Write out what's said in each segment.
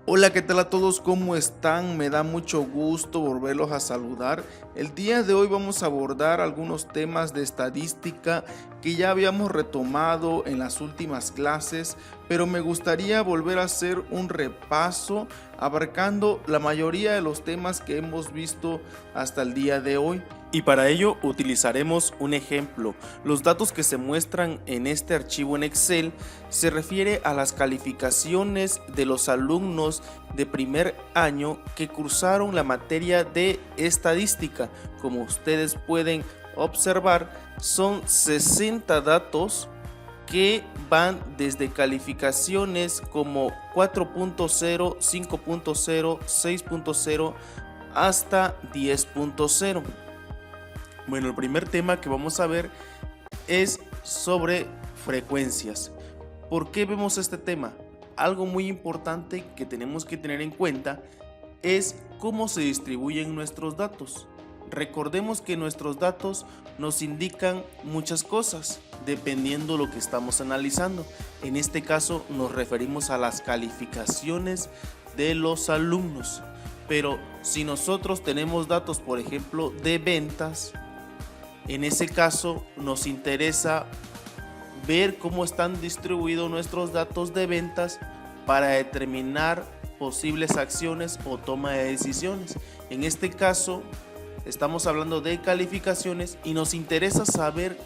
Hola, ¿qué tal a todos? ¿Cómo están? Me da mucho gusto volverlos a saludar. El día de hoy vamos a abordar algunos temas de estadística que ya habíamos retomado en las últimas clases, pero me gustaría volver a hacer un repaso abarcando la mayoría de los temas que hemos visto hasta el día de hoy. Y para ello utilizaremos un ejemplo. Los datos que se muestran en este archivo en Excel se refiere a las calificaciones de los alumnos de primer año que cursaron la materia de estadística. Como ustedes pueden observar, son 60 datos que van desde calificaciones como 4.0, 5.0, 6.0 hasta 10.0. Bueno, el primer tema que vamos a ver es sobre frecuencias. ¿Por qué vemos este tema? Algo muy importante que tenemos que tener en cuenta es cómo se distribuyen nuestros datos. Recordemos que nuestros datos nos indican muchas cosas dependiendo lo que estamos analizando. En este caso nos referimos a las calificaciones de los alumnos. Pero si nosotros tenemos datos, por ejemplo, de ventas, en ese caso nos interesa ver cómo están distribuidos nuestros datos de ventas para determinar posibles acciones o toma de decisiones. En este caso estamos hablando de calificaciones y nos interesa saber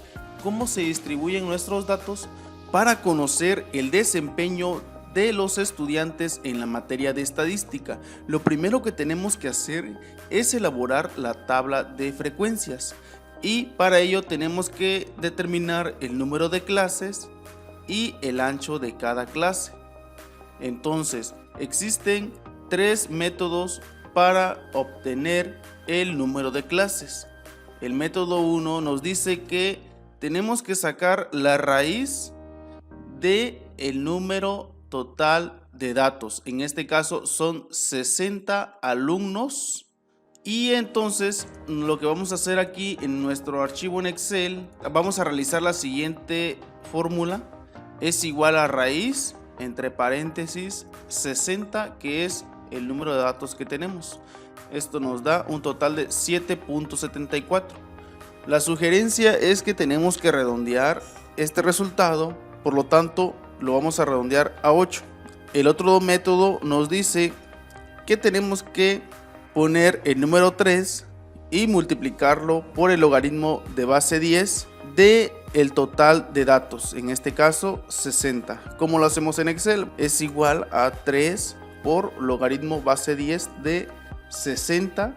cómo se distribuyen nuestros datos para conocer el desempeño de los estudiantes en la materia de estadística. Lo primero que tenemos que hacer es elaborar la tabla de frecuencias. Y para ello tenemos que determinar el número de clases y el ancho de cada clase. Entonces, existen tres métodos para obtener el número de clases. El método 1 nos dice que tenemos que sacar la raíz del número total de datos. En este caso son 60 alumnos. Y entonces lo que vamos a hacer aquí en nuestro archivo en Excel, vamos a realizar la siguiente fórmula. Es igual a raíz, entre paréntesis, 60, que es el número de datos que tenemos. Esto nos da un total de 7.74. La sugerencia es que tenemos que redondear este resultado, por lo tanto lo vamos a redondear a 8. El otro método nos dice que tenemos que poner el número 3 y multiplicarlo por el logaritmo de base 10 de el total de datos, en este caso 60. ¿Cómo lo hacemos en Excel? Es igual a 3 por logaritmo base 10 de 60.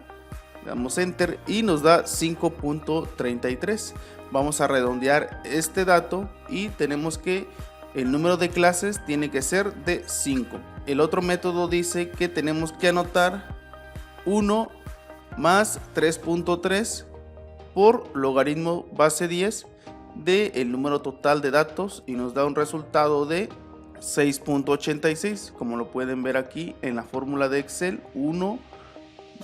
Damos enter y nos da 5.33. Vamos a redondear este dato y tenemos que el número de clases tiene que ser de 5. El otro método dice que tenemos que anotar 1 más 3.3 por logaritmo base 10 del número total de datos y nos da un resultado de 6.86. Como lo pueden ver aquí en la fórmula de Excel, 1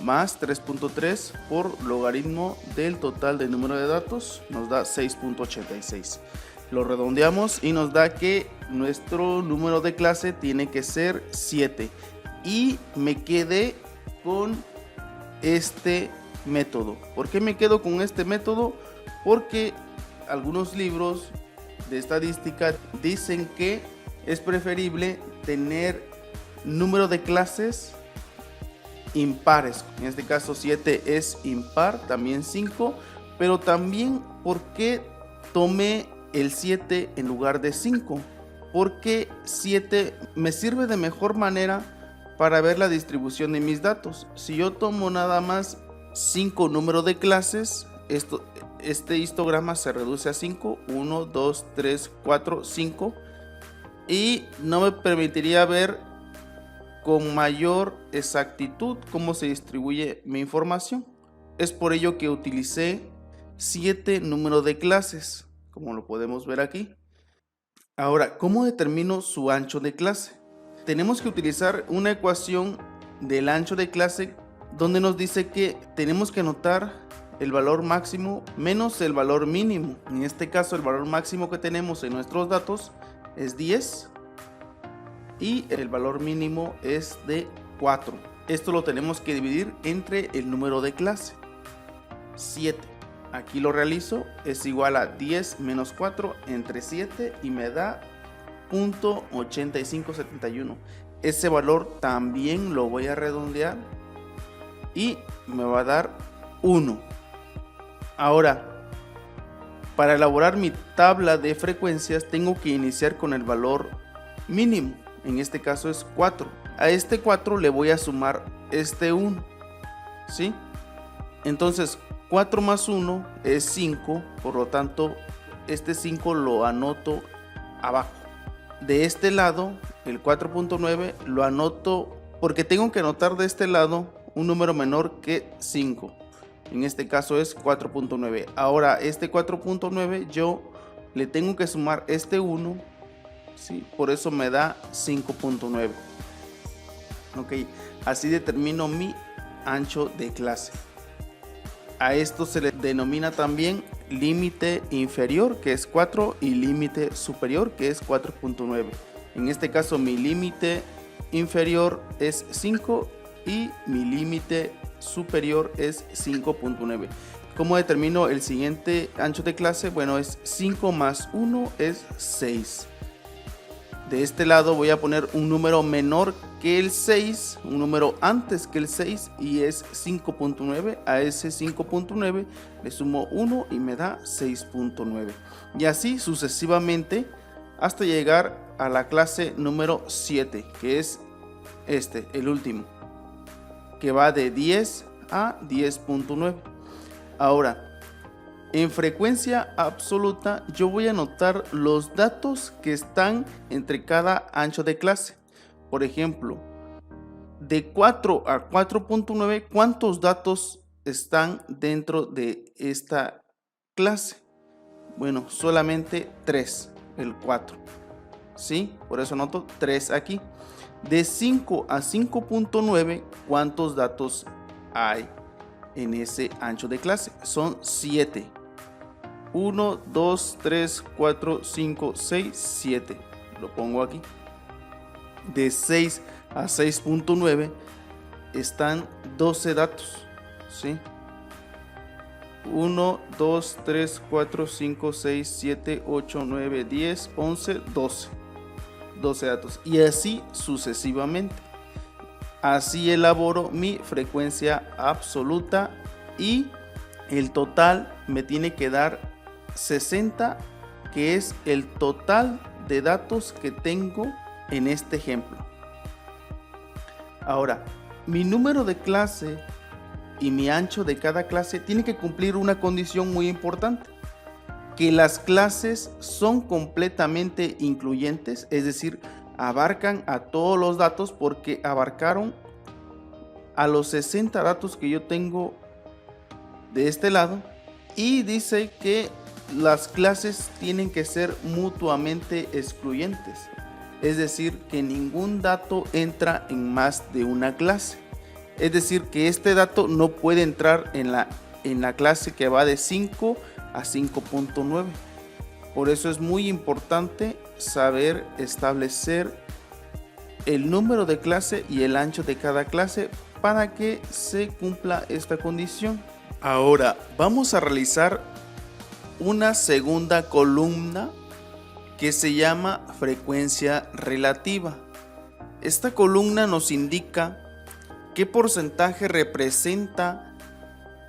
más 3.3 por logaritmo del total del número de datos nos da 6.86. Lo redondeamos y nos da que nuestro número de clase tiene que ser 7. Y me quedé con este método. ¿Por qué me quedo con este método? Porque algunos libros de estadística dicen que es preferible tener número de clases impares. En este caso 7 es impar, también 5, pero también ¿por qué tomé el 7 en lugar de 5? Porque 7 me sirve de mejor manera para ver la distribución de mis datos. Si yo tomo nada más 5 números de clases, este histograma se reduce a 5, 1, 2, 3, 4, 5, y no me permitiría ver con mayor exactitud cómo se distribuye mi información. Es por ello que utilicé 7 números de clases, como lo podemos ver aquí. Ahora, ¿cómo determino su ancho de clase? Tenemos que utilizar una ecuación del ancho de clase donde nos dice que tenemos que anotar el valor máximo menos el valor mínimo. En este caso el valor máximo que tenemos en nuestros datos es 10 y el valor mínimo es de 4. Esto lo tenemos que dividir entre el número de clase, 7. Aquí lo realizo, es igual a 10 menos 4 entre 7 y me da 0.8571. Ese valor también lo voy a redondear y me va a dar 1. Ahora, para elaborar mi tabla de frecuencias tengo que iniciar con el valor mínimo, en este caso es 4. A este 4 le voy a sumar este 1, ¿sí? Entonces 4 más 1 es 5, por lo tanto este 5 lo anoto abajo. De este lado, el 4.9 lo anoto porque tengo que anotar de este lado un número menor que 5. En este caso es 4.9. Ahora este 4.9 yo le tengo que sumar este 1, ¿sí? Por eso me da 5.9. Ok, así determino mi ancho de clase. A esto se le denomina también límite inferior, que es 4, y límite superior, que es 4.9. En este caso mi límite inferior es 5 y mi límite superior es 5.9. ¿Cómo determino el siguiente ancho de clase? Bueno, es 5 más 1 es 6. De este lado voy a poner un número menor que el 6, un número antes que el 6, y es 5.9. A ese 5.9 le sumo 1 y me da 6.9. Y así sucesivamente hasta llegar a la clase número 7, que es el último, que va de 10 a 10.9. Ahora, en frecuencia absoluta yo voy a anotar los datos que están entre cada ancho de clase. Por ejemplo, de 4 a 4.9, ¿cuántos datos están dentro de esta clase? Bueno, solamente 3, el 4. ¿Sí? Por eso anoto 3 aquí. De 5 a 5.9, ¿cuántos datos hay en ese ancho de clase? Son 7. 1, 2, 3, 4, 5, 6, 7. Lo pongo aquí. De 6 a 6.9 están 12 datos, ¿sí? 1, 2, 3, 4, 5, 6, 7, 8, 9, 10, 11, 12. 12 datos. Y así sucesivamente. Así elaboro mi frecuencia absoluta y el total me tiene que dar 60, que es el total de datos que tengo en este ejemplo. Ahora, mi número de clase y mi ancho de cada clase tiene que cumplir una condición muy importante: que las clases son completamente incluyentes, es decir, abarcan a todos los datos, porque abarcaron a los 60 datos que yo tengo de este lado, y dice que las clases tienen que ser mutuamente excluyentes, es decir, que ningún dato entra en más de una clase. Es decir, que este dato no puede entrar en la clase que va de 5 a 5.9. Por eso es muy importante saber establecer el número de clase y el ancho de cada clase para que se cumpla esta condición. Ahora vamos a realizar una segunda columna que se llama frecuencia relativa. Esta columna nos indica qué porcentaje representa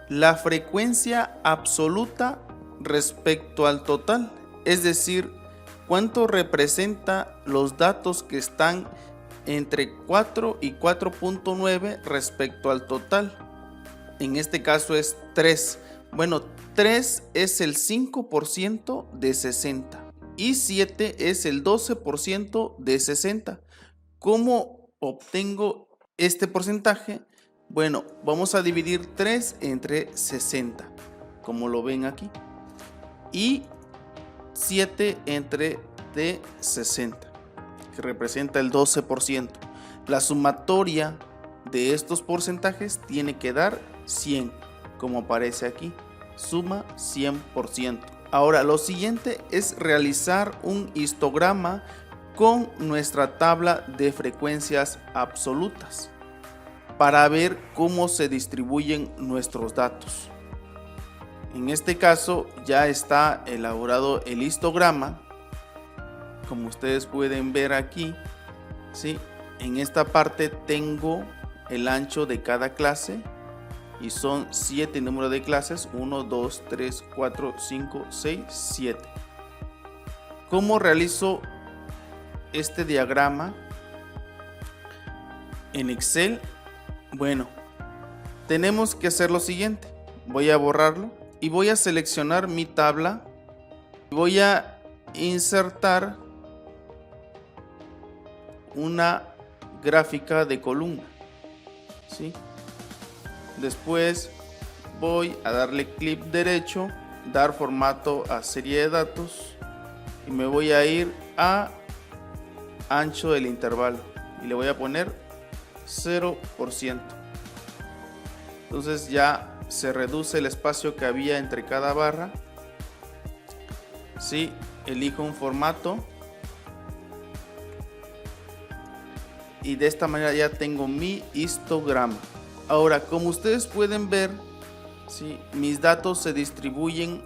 la frecuencia absoluta respecto al total, es decir, cuánto representa los datos que están entre 4 y 4.9 respecto al total. En este caso es 3. Bueno, 3 es el 5% de 60 y 7 es el 12% de 60. ¿Cómo obtengo este porcentaje? Bueno, vamos a dividir 3 entre 60, como lo ven aquí, y 7 entre de 60, que representa el 12%. La sumatoria de estos porcentajes tiene que dar 100, como aparece aquí, suma 100%. Ahora lo siguiente es realizar un histograma con nuestra tabla de frecuencias absolutas para ver cómo se distribuyen nuestros datos. En este caso ya está elaborado el histograma, como ustedes pueden ver aquí, ¿sí? En esta parte tengo el ancho de cada clase y son 7 números de clases: 1, 2, 3, 4, 5, 6, 7. ¿Cómo realizo este diagrama en Excel? Bueno, tenemos que hacer lo siguiente. Voy a borrarlo y voy a seleccionar mi tabla. Voy a insertar una gráfica de columna, ¿sí? Después voy a darle clic derecho, dar formato a serie de datos y me voy a ir a ancho del intervalo y le voy a poner 0%. Entonces ya se reduce el espacio que había entre cada barra. ¿Sí? Elijo un formato y de esta manera ya tengo mi histograma. Ahora, como ustedes pueden ver, ¿sí?, mis datos se distribuyen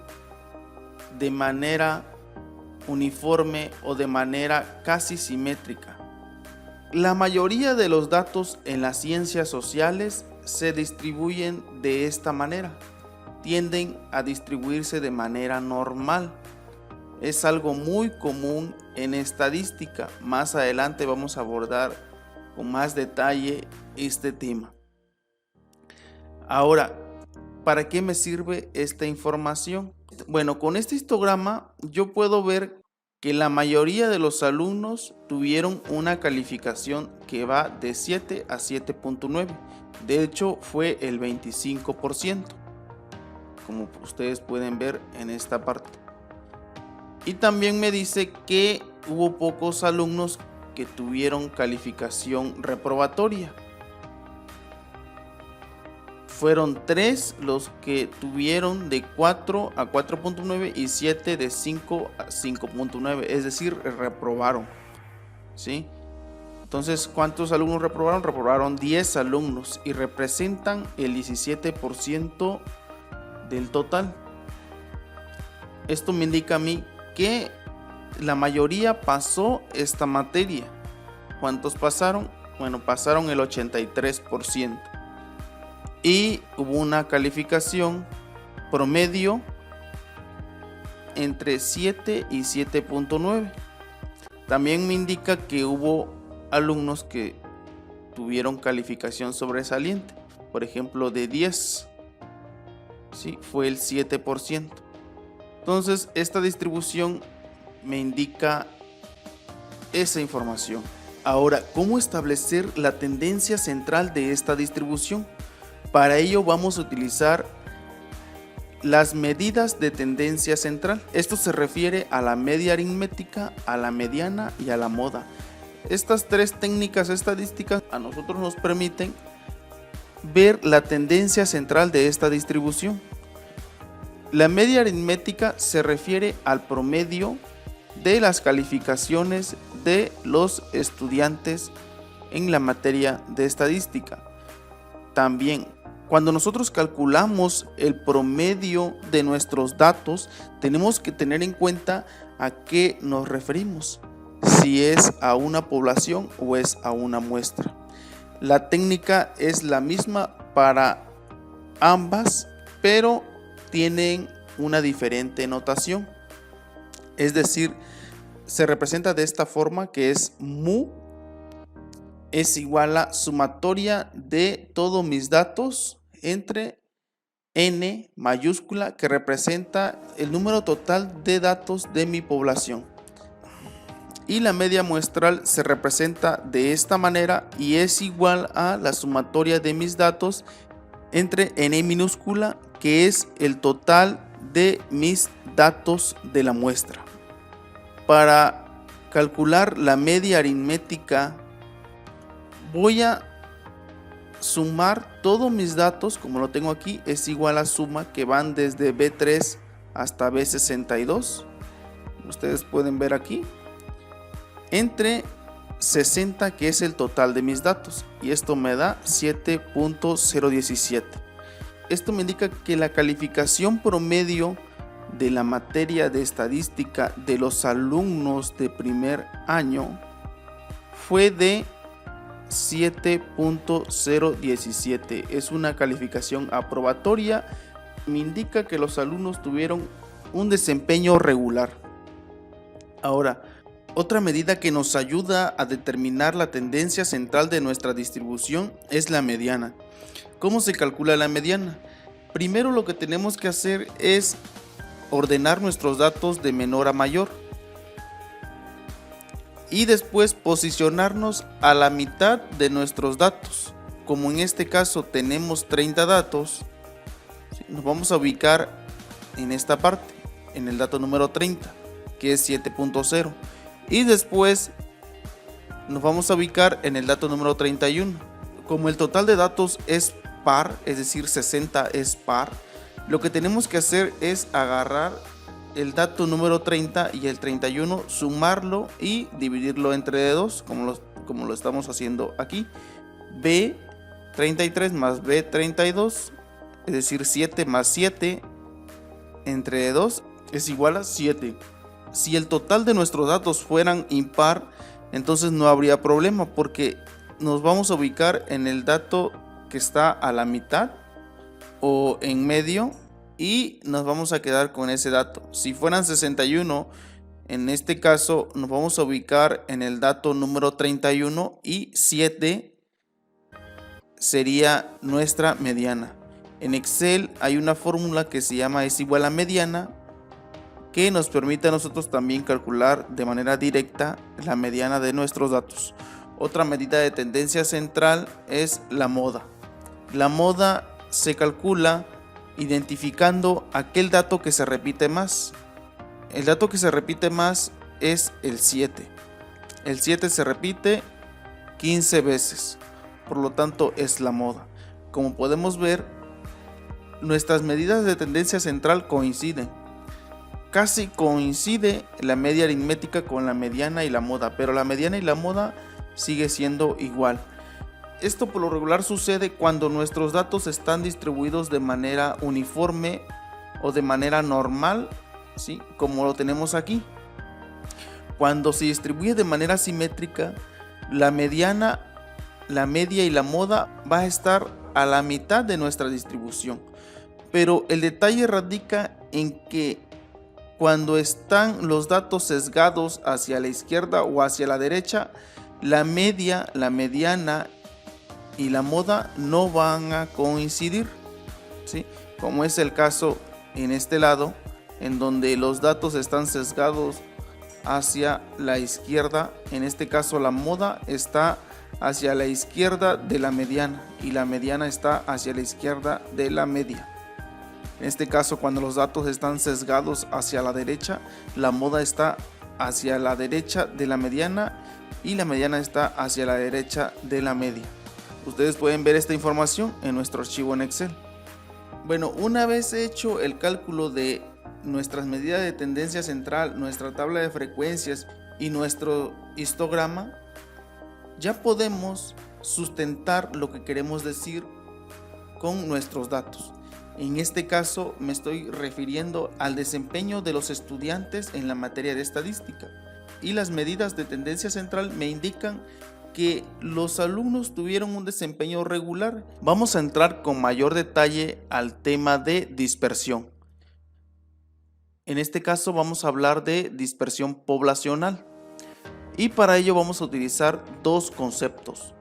de manera uniforme o de manera casi simétrica. La mayoría de los datos en las ciencias sociales se distribuyen de esta manera. Tienden a distribuirse de manera normal. Es algo muy común en estadística. Más adelante vamos a abordar con más detalle este tema. Ahora, ¿para qué me sirve esta información? Bueno, con este histograma yo puedo ver que la mayoría de los alumnos tuvieron una calificación que va de 7 a 7.9. De hecho, fue el 25%, como ustedes pueden ver en esta parte. Y también me dice que hubo pocos alumnos que tuvieron calificación reprobatoria. Fueron 3 los que tuvieron de 4 a 4.9 y 7 de 5 a 5.9, es decir, reprobaron, ¿sí? Entonces, ¿cuántos alumnos reprobaron? Reprobaron 10 alumnos y representan el 17% del total. Esto me indica a mí que la mayoría pasó esta materia. ¿Cuántos pasaron? Bueno, pasaron el 83%. Y hubo una calificación promedio entre 7 y 7.9. También me indica que hubo alumnos que tuvieron calificación sobresaliente, por ejemplo de 10, ¿sí? Fue el 7%. Entonces esta distribución me indica esa información. Ahora, ¿cómo establecer la tendencia central de esta distribución? Para ello vamos a utilizar las medidas de tendencia central. Esto se refiere a la media aritmética, a la mediana y a la moda. Estas 3 técnicas estadísticas a nosotros nos permiten ver la tendencia central de esta distribución. La media aritmética se refiere al promedio de las calificaciones de los estudiantes en la materia de estadística. También, cuando nosotros calculamos el promedio de nuestros datos, tenemos que tener en cuenta a qué nos referimos, si es a una población o es a una muestra. La técnica es la misma para ambas, pero tienen una diferente notación. Es decir, se representa de esta forma, que es mu es igual a sumatoria de todos mis datos entre n mayúscula, que representa el número total de datos de mi población. Y la media muestral se representa de esta manera y es igual a la sumatoria de mis datos entre n minúscula, que es el total de mis datos de la muestra. Para calcular la media aritmética voy a sumar todos mis datos, como lo tengo aquí, es igual a suma que van desde B3 hasta B62. Ustedes pueden ver aquí. entre 60, que es el total de mis datos, y esto me da 7.017. Esto me indica que la calificación promedio de la materia de estadística de los alumnos de primer año fue de 7.017. Es una calificación aprobatoria. Me indica que los alumnos tuvieron un desempeño regular. Ahora, otra medida que nos ayuda a determinar la tendencia central de nuestra distribución es la mediana. ¿Cómo se calcula la mediana? Primero lo que tenemos que hacer es ordenar nuestros datos de menor a mayor y después posicionarnos a la mitad de nuestros datos. Como en este caso tenemos 30 datos, nos vamos a ubicar en esta parte, en el dato número 30, que es 7.0, y después nos vamos a ubicar en el dato número 31. Como el total de datos es par, es decir 60 es par, lo que tenemos que hacer es agarrar el dato número 30 y el 31, sumarlo y dividirlo entre 2, como lo estamos haciendo aquí. B33 más B32, es decir 7 más 7 entre 2 es igual a 7. Si el total de nuestros datos fueran impar, entonces no habría problema, porque nos vamos a ubicar en el dato que está a la mitad o en medio y nos vamos a quedar con ese dato. Si fueran 61, en este caso nos vamos a ubicar en el dato número 31 y 7 sería nuestra mediana. En Excel hay una fórmula que se llama es igual a mediana, que nos permite a nosotros también calcular de manera directa la mediana de nuestros datos. Otra medida de tendencia central es la moda. La moda se calcula identificando aquel dato que se repite más. El dato que se repite más es el 7. El 7 se repite 15 veces, por lo tanto es la moda. Como podemos ver, nuestras medidas de tendencia central coinciden. Casi coincide la media aritmética con la mediana y la moda, pero la mediana y la moda sigue siendo igual. Esto por lo regular sucede cuando nuestros datos están distribuidos de manera uniforme o de manera normal, ¿sí? Como lo tenemos aquí. Cuando se distribuye de manera simétrica, la mediana, la media y la moda va a estar a la mitad de nuestra distribución. Pero el detalle radica en que cuando están los datos sesgados hacia la izquierda o hacia la derecha, la media, la mediana y la moda no van a coincidir, ¿sí? Como es el caso en este lado, en donde los datos están sesgados hacia la izquierda. En este caso la moda está hacia la izquierda de la mediana y la mediana está hacia la izquierda de la media. En este caso, cuando los datos están sesgados hacia la derecha, la moda está hacia la derecha de la mediana y la mediana está hacia la derecha de la media. Ustedes pueden ver esta información en nuestro archivo en Excel. Bueno, una vez hecho el cálculo de nuestras medidas de tendencia central, nuestra tabla de frecuencias y nuestro histograma, ya podemos sustentar lo que queremos decir con nuestros datos. En este caso me estoy refiriendo al desempeño de los estudiantes en la materia de estadística, y las medidas de tendencia central me indican que los alumnos tuvieron un desempeño regular. Vamos a entrar con mayor detalle al tema de dispersión. En este caso vamos a hablar de dispersión poblacional, y para ello vamos a utilizar dos conceptos: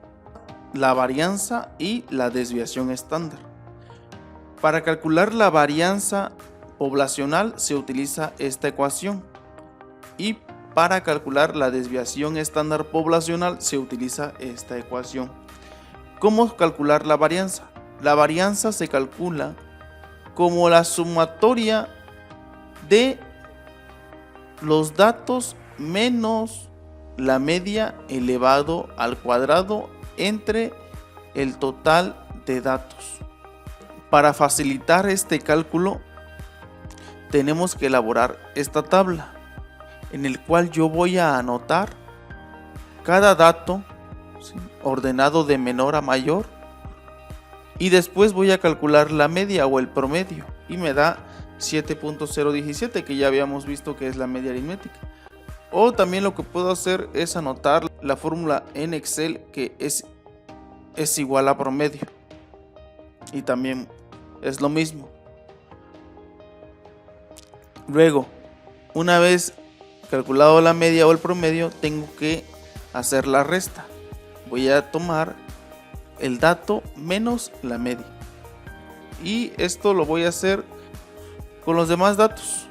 la varianza y la desviación estándar. Para calcular la varianza poblacional se utiliza esta ecuación, y para calcular la desviación estándar poblacional se utiliza esta ecuación. ¿Cómo calcular la varianza? La varianza se calcula como la sumatoria de los datos menos la media elevado al cuadrado entre el total de datos. Para facilitar este cálculo tenemos que elaborar esta tabla, en el cual yo voy a anotar cada dato, ¿sí?, ordenado de menor a mayor, y después voy a calcular la media o el promedio y me da 7.017, que ya habíamos visto que es la media aritmética. O también lo que puedo hacer es anotar la fórmula en Excel, que es igual a promedio, y también es lo mismo. Luego, una vez calculado la media o el promedio, tengo que hacer la resta. Voy a tomar el dato menos la media, y esto lo voy a hacer con los demás datos.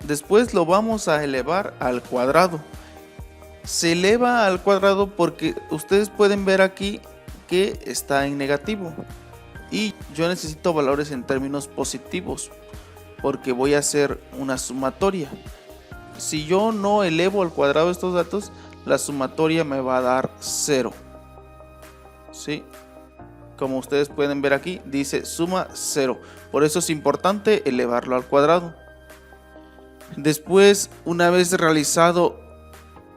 Después lo vamos a elevar al cuadrado. Se eleva al cuadrado porque ustedes pueden ver aquí que está en negativo, y yo necesito valores en términos positivos porque voy a hacer una sumatoria. Si yo no elevo al cuadrado estos datos, la sumatoria me va a dar 0. ¿Sí? Como ustedes pueden ver aquí, dice suma 0. Por eso es importante elevarlo al cuadrado. Después, una vez realizado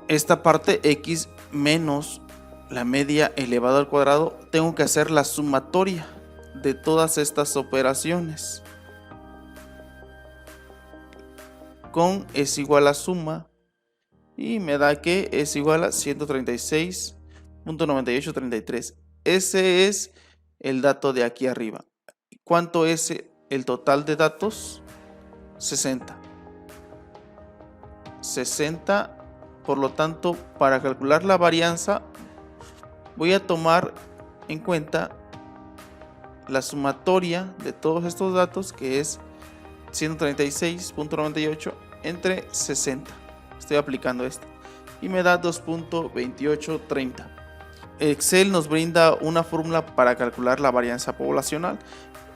esta parte, x menos la media elevado al cuadrado, tengo que hacer la sumatoria de todas estas operaciones con es igual a suma, y me da que es igual a 136.9833. Ese es el dato de aquí arriba. ¿Cuánto es el total de datos? 60. Por lo tanto, para calcular la varianza voy a tomar en cuenta la sumatoria de todos estos datos, que es 136.98 entre 60. Estoy aplicando esto y me da 2.2830. Excel nos brinda una fórmula para calcular la varianza poblacional,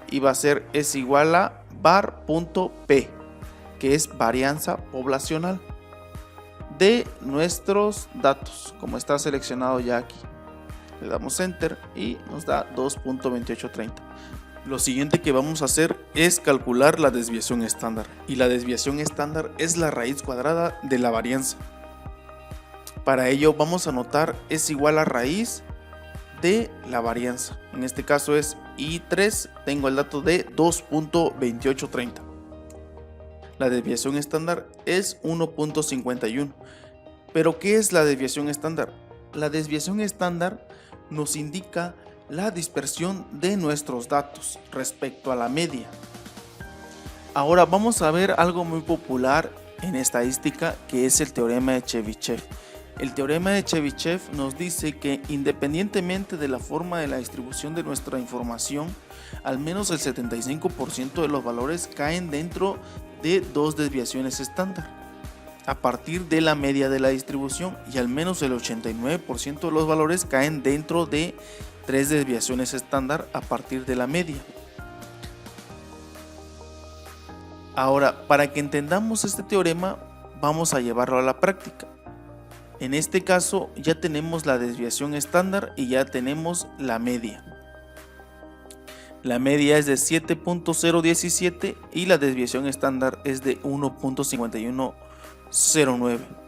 y va a ser es igual a var.p, que es varianza poblacional de nuestros datos, como está seleccionado ya aquí. Le damos enter y nos da 2.2830. Lo siguiente que vamos a hacer es calcular la desviación estándar, y la desviación estándar es la raíz cuadrada de la varianza. Para ello vamos a anotar es igual a raíz de la varianza. En este caso es I3, tengo el dato de 2.2830. La desviación estándar es 1.51. ¿Pero qué es la desviación estándar? La desviación estándar nos indica la dispersión de nuestros datos respecto a la media. Ahora vamos a ver algo muy popular en estadística, que es el teorema de Chebyshev. El teorema de Chebyshev nos dice que independientemente de la forma de la distribución de nuestra información, al menos el 75% de los valores caen dentro de dos desviaciones estándar a partir de la media de la distribución, y al menos el 89% de los valores caen dentro de tres desviaciones estándar a partir de la media. Ahora, para que entendamos este teorema, vamos a llevarlo a la práctica. En este caso ya tenemos la desviación estándar y ya tenemos la media. La media es de 7.017 y la desviación estándar es de 1.5109.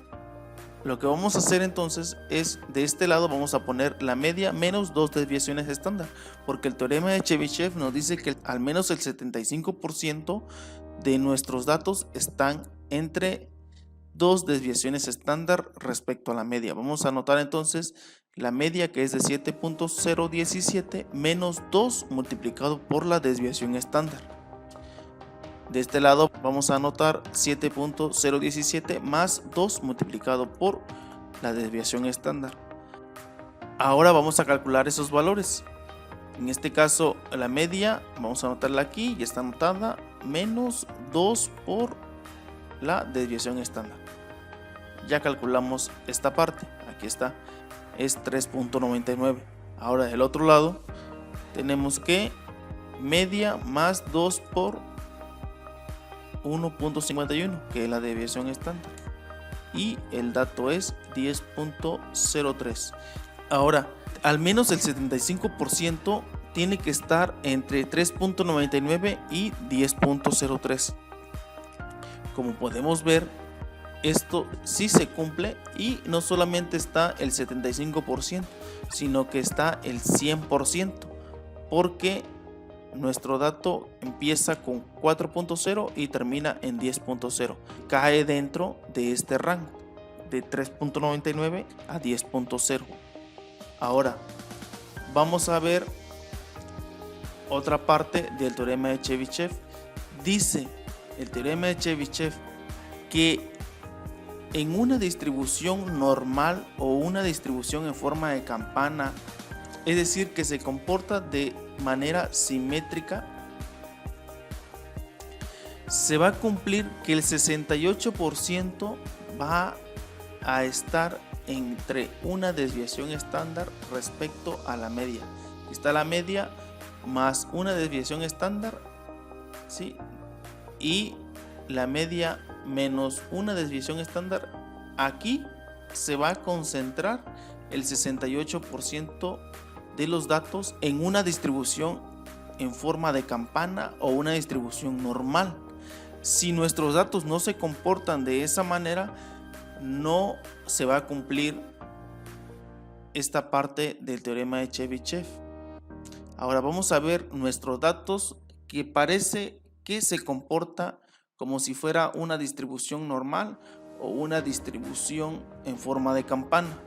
Lo que vamos a hacer entonces es, de este lado vamos a poner la media menos dos desviaciones estándar, porque el teorema de Chebyshev nos dice que al menos el 75% de nuestros datos están entre dos desviaciones estándar respecto a la media. Vamos a anotar entonces la media, que es de 7.017 menos 2 multiplicado por la desviación estándar. De este lado vamos a anotar 7.017 más 2 multiplicado por la desviación estándar. Ahora vamos a calcular esos valores. En este caso la media, vamos a anotarla aquí, ya está anotada, menos 2 por la desviación estándar. Ya calculamos esta parte, aquí está, es 3.99. Ahora del otro lado tenemos que media más 2 por 1.51, que es la desviación estándar, y el dato es 10.03. Ahora, al menos el 75% tiene que estar entre 3.99 y 10.03. Como podemos ver, esto sí se cumple y no solamente está el 75%, sino que está el 100%, porque nuestro dato empieza con 4.0 y termina en 10.0. Cae dentro de este rango de 3.99 a 10.0. Ahora vamos a ver otra parte del teorema de Chebyshev. Dice el teorema de Chebyshev que en una distribución normal o una distribución en forma de campana, es decir, que se comporta de manera simétrica, se va a cumplir que el 68% va a estar entre una desviación estándar respecto a la media. Está la media más una desviación estándar, ¿sí? Y la media menos una desviación estándar. Aquí se va a concentrar el 68% de los datos en una distribución en forma de campana o una distribución normal. Si nuestros datos no se comportan de esa manera, no se va a cumplir esta parte del teorema de Chebyshev. Ahora vamos a ver nuestros datos que parece que se comporta como si fuera una distribución normal o una distribución en forma de campana.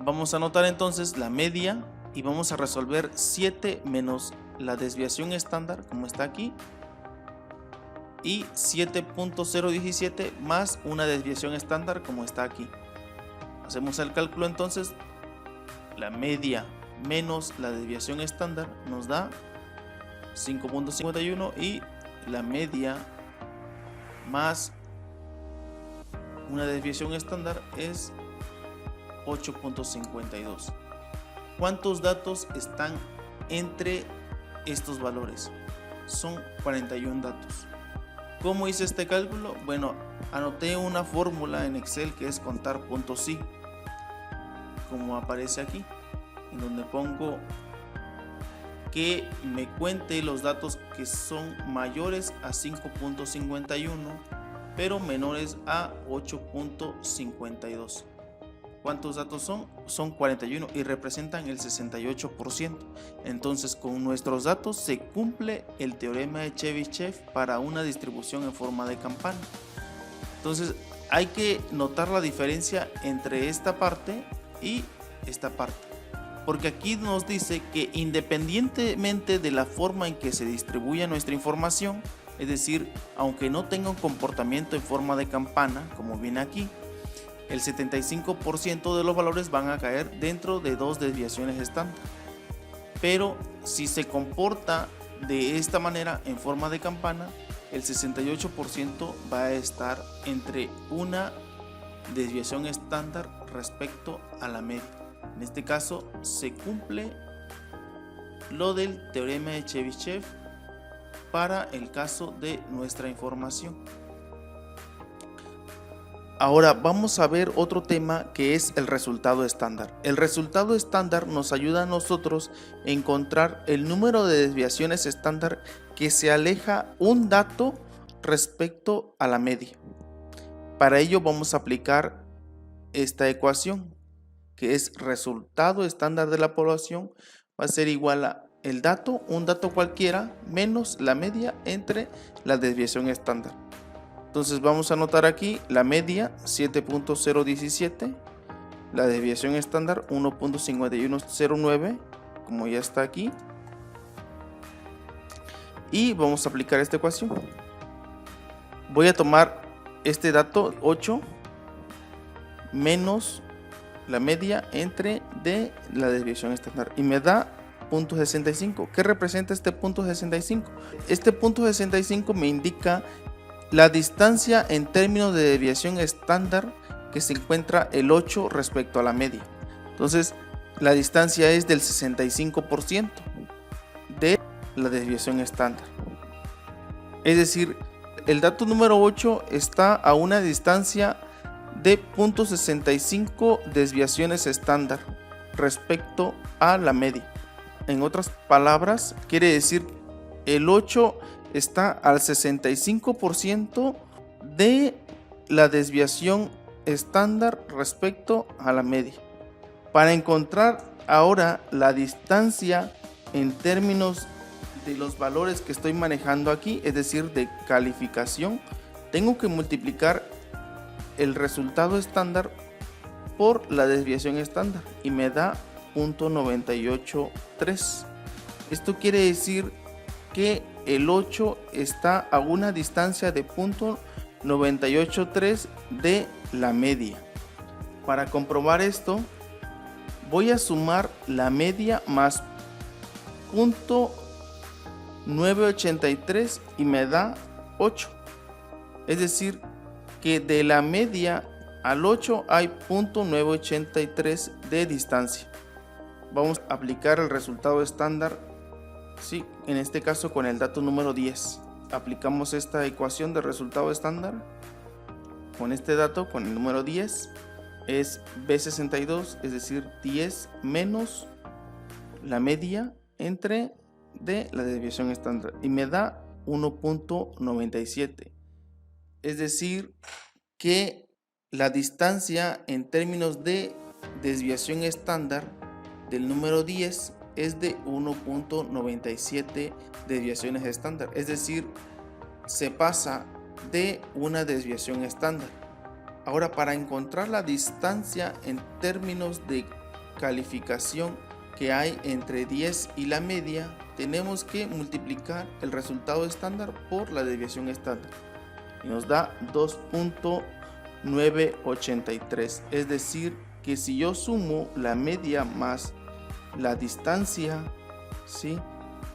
Vamos a anotar entonces la media y vamos a resolver 7 menos la desviación estándar, como está aquí, y 7.017 más una desviación estándar, como está aquí. Hacemos el cálculo entonces. La media menos la desviación estándar nos da 5.51 y la media más una desviación estándar es 8.52. ¿Cuántos datos están entre estos valores? Son 41 datos. ¿Cómo hice este cálculo? Bueno, anoté una fórmula en Excel que es contar puntos i, como aparece aquí, en donde pongo que me cuente los datos que son mayores a 5.51 pero menores a 8.52. ¿Cuántos datos son? Son 41 y representan el 68%. Entonces, con nuestros datos se cumple el teorema de Chebyshev para una distribución en forma de campana. Entonces, hay que notar la diferencia entre esta parte y esta parte, porque aquí nos dice que independientemente de la forma en que se distribuya nuestra información, es decir, aunque no tenga un comportamiento en forma de campana, como viene aquí, el 75% de los valores van a caer dentro de dos desviaciones estándar. Pero si se comporta de esta manera en forma de campana, el 68% va a estar entre una desviación estándar respecto a la media. En este caso se cumple lo del teorema de Chebyshev para el caso de nuestra información. Ahora vamos a ver otro tema que es el resultado estándar. El resultado estándar nos ayuda a nosotros a encontrar el número de desviaciones estándar que se aleja un dato respecto a la media. Para ello vamos a aplicar esta ecuación, que es resultado estándar de la población va a ser igual a el dato, un dato cualquiera, menos la media entre la desviación estándar. Entonces vamos a anotar aquí la media 7.017, la desviación estándar 1.5109, como ya está aquí, y vamos a aplicar esta ecuación. Voy a tomar este dato 8 menos la media entre de la desviación estándar y me da 0.65. ¿Qué representa este 0.65? Este 0.65 me indica la distancia en términos de desviación estándar que se encuentra el 8 respecto a la media. Entonces la distancia es del 65% de la desviación estándar. Es decir, el dato número 8 está a una distancia de 0.65 desviaciones estándar respecto a la media. En otras palabras, quiere decir el 8 está al 65% de la desviación estándar respecto a la media. Para encontrar ahora la distancia en términos de los valores que estoy manejando aquí, es decir, de calificación, tengo que multiplicar el resultado estándar por la desviación estándar y me da 0.983. Esto quiere decir que el 8 está a una distancia de 0.983 de la media. Para comprobar esto, voy a sumar la media más 0.983 y me da 8. Es decir, que de la media al 8 hay 0.983 de distancia. Vamos a aplicar el resultado estándar, sí, en este caso con el dato número 10. Aplicamos esta ecuación de resultado estándar con este dato, con el número 10, es B62, es decir, 10 menos la media entre de la desviación estándar y me da 1.97. Es decir, que la distancia en términos de desviación estándar del número 10 es de 1.97 desviaciones estándar. Es decir, se pasa de una desviación estándar. Ahora, para encontrar la distancia en términos de calificación que hay entre 10 y la media, tenemos que multiplicar el resultado estándar por la desviación estándar y nos da 2.983. Es decir, que si yo sumo la media más la distancia, ¿sí?,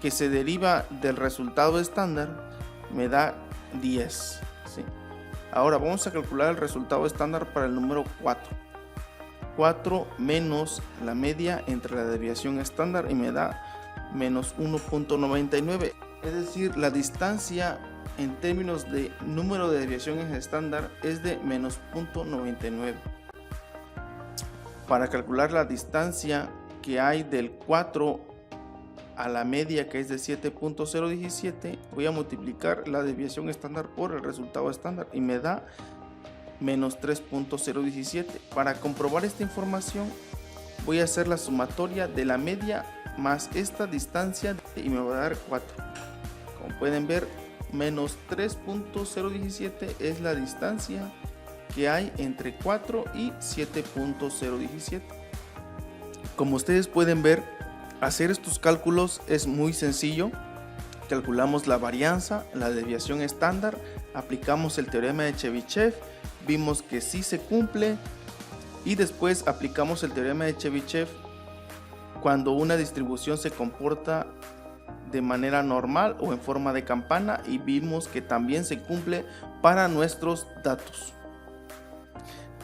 que se deriva del resultado estándar, me da 10, ¿sí? Ahora vamos a calcular el resultado estándar para el número 4. 4 menos la media entre la desviación estándar y me da menos 1.99. Es decir, la distancia en términos de número de desviaciones estándar es de menos 0.99. Para calcular la distancia que hay del 4 a la media, que es de 7.017, voy a multiplicar la desviación estándar por el resultado estándar y me da menos 3.017. Para comprobar esta información voy a hacer la sumatoria de la media más esta distancia y me va a dar 4. Como pueden ver, menos 3.017 es la distancia que hay entre 4 y 7.017. Como ustedes pueden ver, hacer estos cálculos es muy sencillo. Calculamos la varianza, la desviación estándar, aplicamos el teorema de Chebyshev, vimos que sí se cumple y después aplicamos el teorema de Chebyshev cuando una distribución se comporta de manera normal o en forma de campana y vimos que también se cumple para nuestros datos.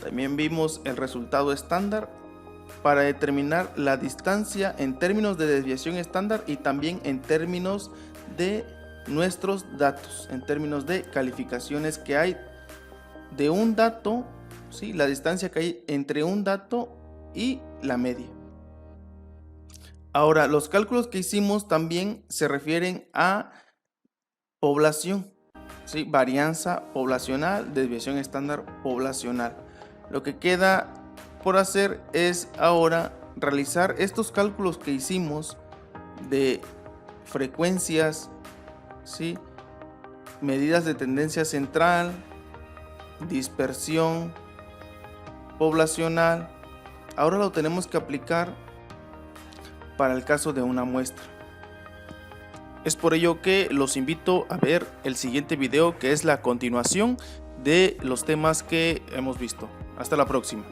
También vimos el resultado estándar para determinar la distancia en términos de desviación estándar y también en términos de nuestros datos, en términos de calificaciones que hay de un dato, ¿sí?, la distancia que hay entre un dato y la media. Ahora, los cálculos que hicimos también se refieren a población, ¿sí?, varianza poblacional, desviación estándar poblacional. Lo que queda por hacer es ahora realizar estos cálculos que hicimos de frecuencias, ¿sí?, medidas de tendencia central, dispersión poblacional. Ahora lo tenemos que aplicar para el caso de una muestra. Es por ello que los invito a ver el siguiente video, que es la continuación de los temas que hemos visto. Hasta la próxima.